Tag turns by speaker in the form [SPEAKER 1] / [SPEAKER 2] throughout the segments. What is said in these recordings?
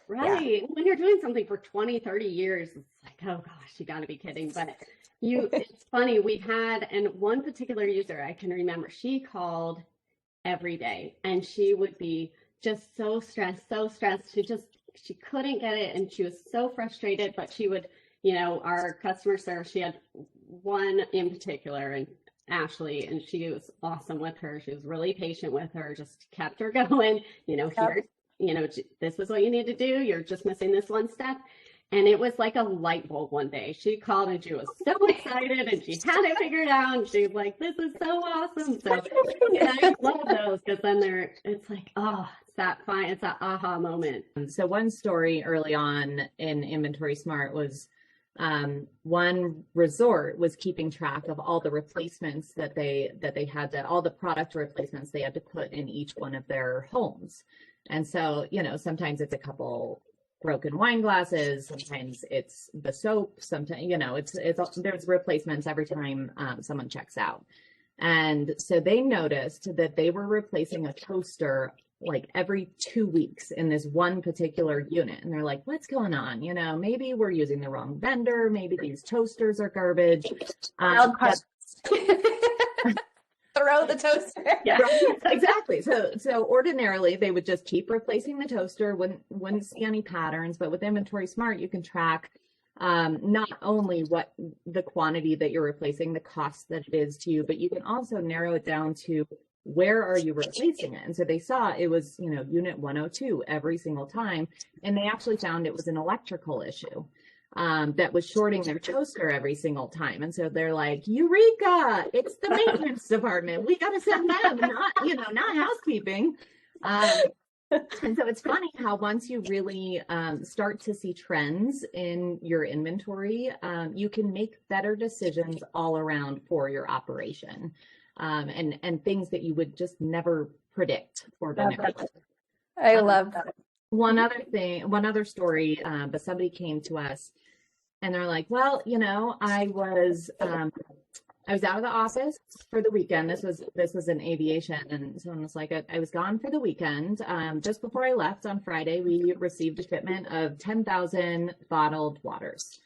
[SPEAKER 1] Right. When you're doing something for 20, 30 years, it's like, oh gosh, you got to be kidding. But it's funny. We had, and one particular user I can remember, she called every day and she would be just so stressed, so stressed. She couldn't get it. And she was so frustrated, but she would, our customer service, she had one in particular, and Ashley, and she was awesome with her. She was really patient with her, just kept her going, here, this is what you need to do. You're just missing this one step. And it was like a light bulb one day. She called and she was so excited and she had it figured out. And she was like, this is so awesome. So I love those because then it's like, oh, it's that aha moment.
[SPEAKER 2] So one story early on in Inventory Smart was one resort was keeping track of all the replacements that they had all the product replacements they had to put in each one of their homes. And so, sometimes it's a couple broken wine glasses, sometimes it's the soap, sometimes, there's replacements every time someone checks out. And so they noticed that they were replacing a toaster like every 2 weeks in this one particular unit. And they're like, what's going on? Maybe we're using the wrong vendor. Maybe these toasters are garbage.
[SPEAKER 3] Throw the toaster.
[SPEAKER 2] Yeah, exactly. So ordinarily they would just keep replacing the toaster, wouldn't see any patterns. But with Inventory Smart, you can track not only what the quantity that you're replacing, the cost that it is to you, but you can also narrow it down to where are you replacing it. And so they saw it was, unit 102 every single time. And they actually found it was an electrical issue. That was shorting their toaster every single time. And so they're like, Eureka, it's the maintenance department. We got to send them, not housekeeping. And so it's funny how once you really start to see trends in your inventory, you can make better decisions all around for your operation and things that you would just never predict or never.
[SPEAKER 3] I love that.
[SPEAKER 2] One other story, but somebody came to us and they're like, well, I was out of the office for the weekend. This was in aviation. And someone was like, I was gone for the weekend. Just before I left on Friday, we received a shipment of 10,000 bottled waters.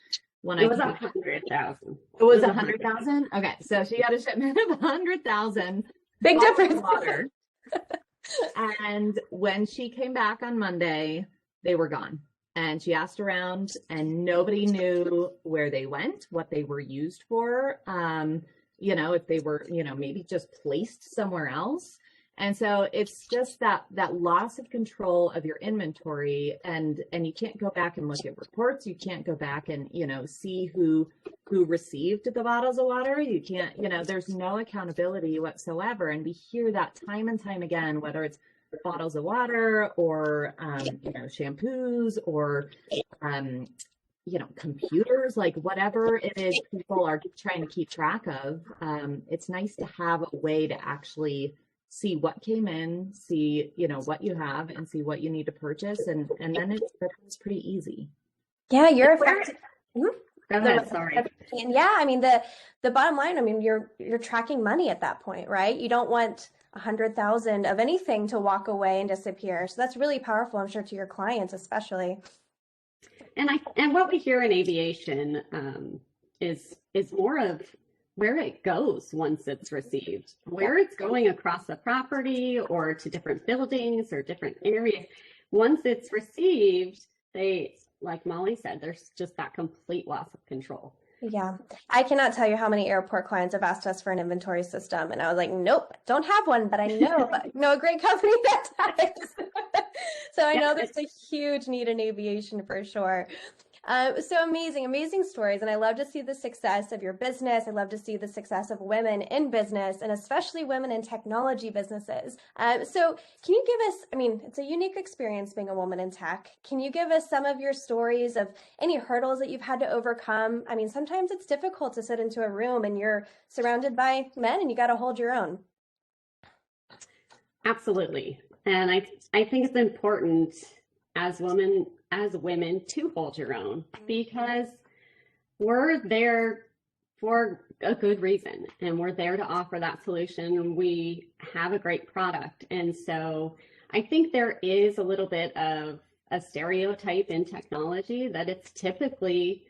[SPEAKER 1] It was 100,000.
[SPEAKER 2] It was 100,000? Okay. So she got a shipment of 100,000.
[SPEAKER 3] Big difference.
[SPEAKER 2] Water. And when she came back on Monday, they were gone. And she asked around and nobody knew where they went, what they were used for, if they were, maybe just placed somewhere else. And so it's just that loss of control of your inventory, and you can't go back and look at reports. You can't go back and, see who received the bottles of water. You can't, there's no accountability whatsoever. And we hear that time and time again, whether it's bottles of water or, shampoos or, computers, like whatever it is people are trying to keep track of. It's nice to have a way to actually see what came in, see, what you have and see what you need to purchase. And then it's pretty easy.
[SPEAKER 3] Yeah, you're effective.
[SPEAKER 1] Go ahead, sorry.
[SPEAKER 3] And yeah, I mean, the bottom line, I mean, you're tracking money at that point, right? You don't want 100,000 of anything to walk away and disappear. So that's really powerful, I'm sure, to your clients, especially.
[SPEAKER 1] And what we hear in aviation is more of where it goes once it's received, where it's going across the property or to different buildings or different areas. Once it's received, like Molly said, there's just that complete loss of control.
[SPEAKER 3] Yeah. I cannot tell you how many airport clients have asked us for an inventory system. And I was like, nope, don't have one, but I know a great company that does. So I know there's a huge need in aviation for sure. So amazing stories. And I love to see the success of your business. I love to see the success of women in business and especially women in technology businesses. So can you give us, I mean, it's a unique experience being a woman in tech. Can you give us some of your stories of any hurdles that you've had to overcome? I mean, sometimes it's difficult to sit into a room and you're surrounded by men and you got to hold your own.
[SPEAKER 1] Absolutely. And I think it's important as women to hold your own, because we're there for a good reason and we're there to offer that solution. We have a great product. And so I think there is a little bit of a stereotype in technology that it's typically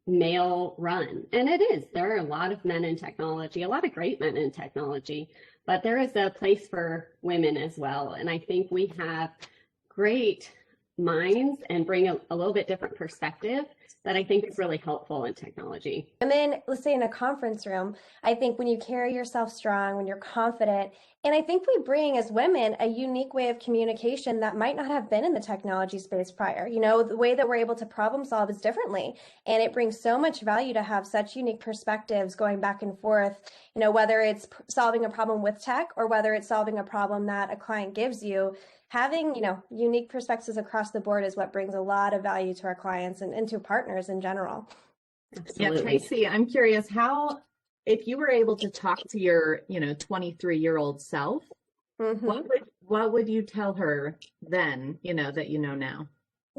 [SPEAKER 1] male run. And it is. There are a lot of men in technology, a lot of great men in technology, but there is a place for women as well. And I think we have great minds and bring a little bit different perspective that I think is really helpful in technology.
[SPEAKER 3] And then let's say in a conference room, I think when you carry yourself strong, when you're confident, and I think we bring as women a unique way of communication that might not have been in the technology space prior. You know, the way that we're able to problem solve is differently. And it brings so much value to have such unique perspectives going back and forth, you know, whether it's solving a problem with tech or whether it's solving a problem that a client gives you. Having, you know, unique perspectives across the board is what brings a lot of value to our clients and to partners in general.
[SPEAKER 1] Absolutely.
[SPEAKER 2] Yeah, Tracy, I'm curious if you were able to talk to your, 23-year-old self, what would you tell her then, that you know now?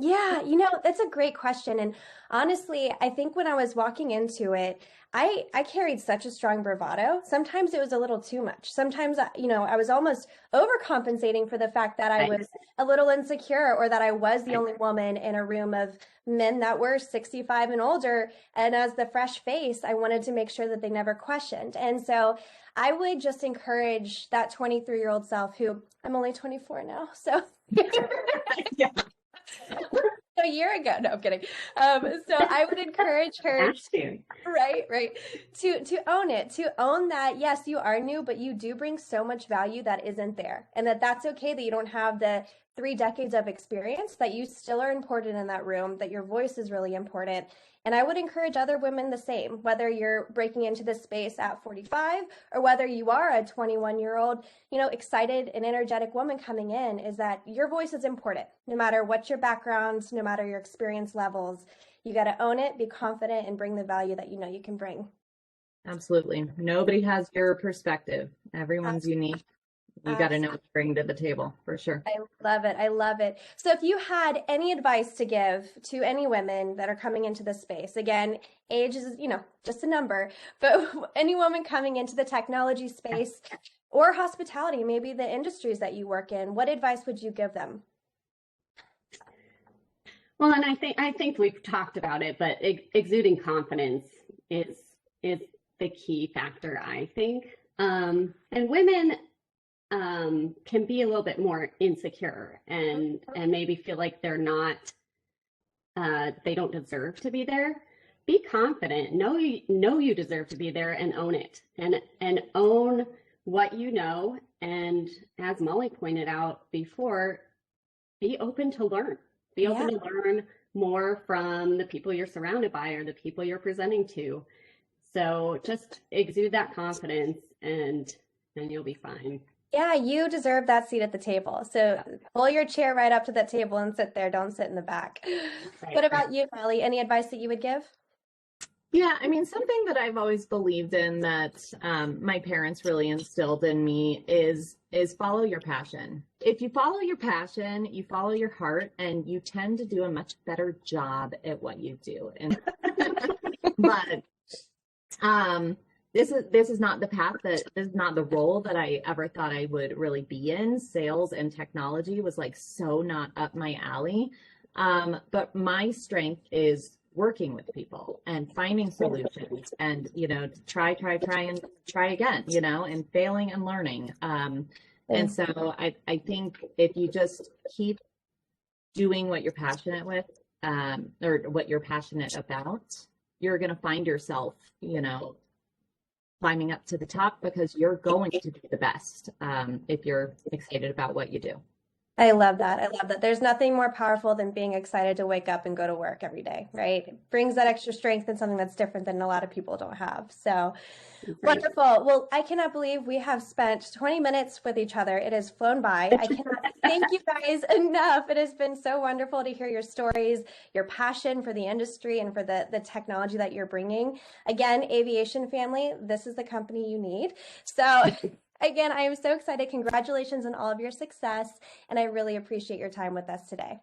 [SPEAKER 3] Yeah, that's a great question. And honestly, I think when I was walking into it, I carried such a strong bravado. Sometimes it was a little too much. Sometimes, I was almost overcompensating for the fact that I was a little insecure or that I was the only woman in a room of men that were 65 and older. And as the fresh face, I wanted to make sure that they never questioned. And so I would just encourage that 23-year-old self who I'm only 24 now. So
[SPEAKER 2] Yeah.
[SPEAKER 3] a year ago. No, I'm kidding. So I would encourage her to own it, to own that, yes, you are new, but you do bring so much value that isn't there. And that's okay that you don't have the 3 decades of experience, that you still are important in that room, that your voice is really important. And I would encourage other women the same, whether you're breaking into this space at 45 or whether you are a 21-year-old, excited and energetic woman coming in, is that your voice is important. No matter what your background, no matter your experience levels, you got to own it, be confident, and bring the value that you know you can bring.
[SPEAKER 2] Absolutely. Nobody has your perspective. Everyone's unique. You got to know what to bring to the table, for sure.
[SPEAKER 3] I love it. I love it. So if you had any advice to give to any women that are coming into this space, again, age is, just a number, but any woman coming into the technology space or hospitality, maybe the industries that you work in, what advice would you give them?
[SPEAKER 1] Well, and I think we've talked about it, but exuding confidence is the key factor, I think. And women can be a little bit more insecure and maybe feel like they're not, they don't deserve to be there. Be confident. Know you deserve to be there and own it and own what you know. And as Molly pointed out before, be open to learn. Be open to learn more from the people you're surrounded by or the people you're presenting to. So just exude that confidence and you'll be fine.
[SPEAKER 3] Yeah, you deserve that seat at the table. So pull your chair right up to that table and sit there. Don't sit in the back. Right, what about you, Molly? Any advice that you would give?
[SPEAKER 2] Yeah, I mean, something that I've always believed in that my parents really instilled in me is follow your passion. If you follow your passion, you follow your heart, and you tend to do a much better job at what you do. And but this is not the path this is not the role that I ever thought I would really be in. Sales and technology was like so not up my alley. But my strength is working with people and finding solutions and, try and try again, and failing and learning. And so I think if you just keep doing what you're passionate with, or what you're passionate about, you're going to find yourself, climbing up to the top because you're going to do the best if you're excited about what you do.
[SPEAKER 3] I love that. I love that. There's nothing more powerful than being excited to wake up and go to work every day, right? It brings that extra strength and something that's different than a lot of people don't have. So wonderful. Well, I cannot believe we have spent 20 minutes with each other. It has flown by. I cannot thank you guys enough. It has been so wonderful to hear your stories, your passion for the industry and for the technology that you're bringing. Again, Aviation Family, this is the company you need. So again, I am so excited. Congratulations on all of your success. And I really appreciate your time with us today.